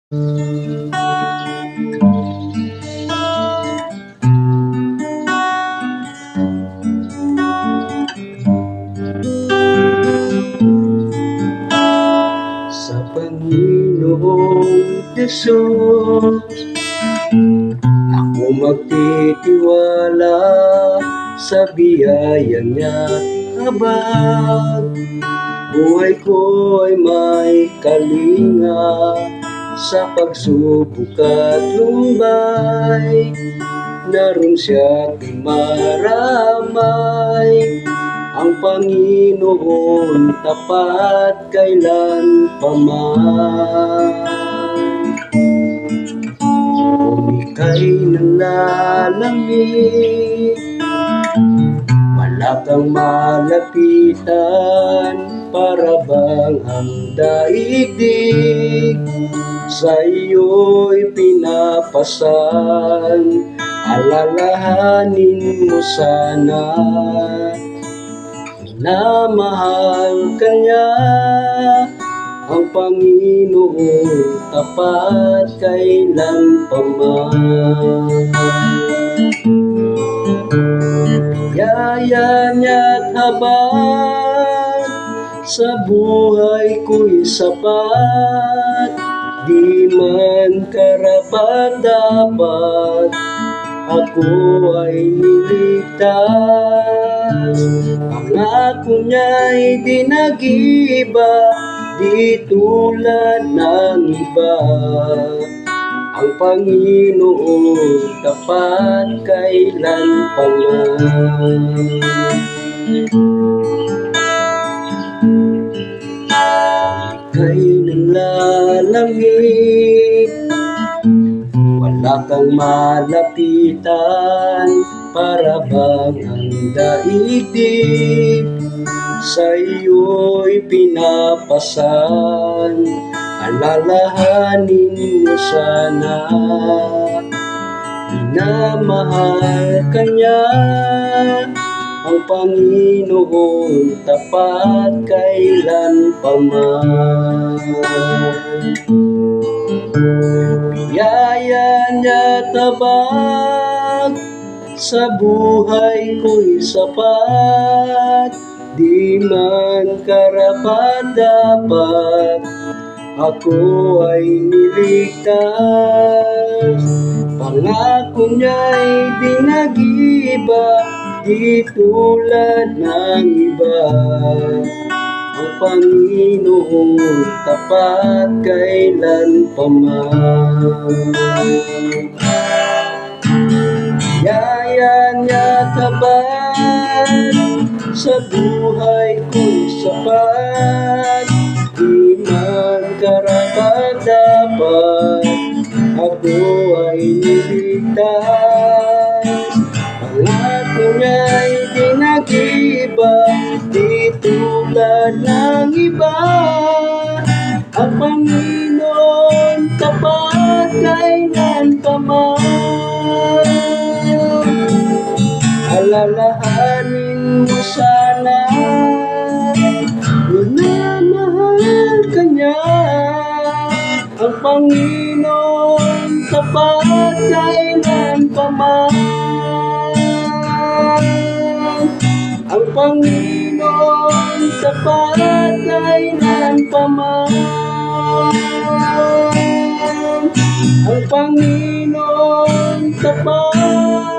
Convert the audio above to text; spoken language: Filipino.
Sa Panginoong Hesus ako magtitiwala, sa biyaya niya habang buhay ko ay may kalinga. Sa pagsubok at lumbay, naroon siya aking maramay. Ang Panginoon tapat kailan paman. Kung ika'y nalalamig, wala kang malapitan, para bang ang daigdig sa iyo'y pinapasan. Alalahanin mo sana na mahal ka niya, ang Panginoon tapat kailan paman. Biyaya niya't habang sa buhay ko'y sapat, di man karapat-dapat ako ay niligtas. Pangako niya'y di nag-iba, di tulad ng iba. Ang Panginoon tapat kailan paman. Ika'y nalalamig, wala kang malapitan, para bang ang daigdig sa iyo'y pinapasan. Alalahanin mo sana, minamahal ka niya, ang Panginoon tapat kailan paman. Biyaya niya't habang sa buhay ko'y sapat, di man karapat-dapat ako ay niligtas. Pangako niya'y di nag-iba, di tulad ng iba. Ang Panginoon tapat kailan paman. Biyaya niya't habang sa buhay ko'y sapat, di man karapat-dapat ako ay niligtas. Pangako niya'y di nag-iba, di tulad ng iba. Ang Panginoon tapat kailan paman. Alalahanin mo sana, minamahal ka niya, ang Panginoon tapat kailan paman. Ang Panginoon tapat kailan paman. Ang Panginoon tapat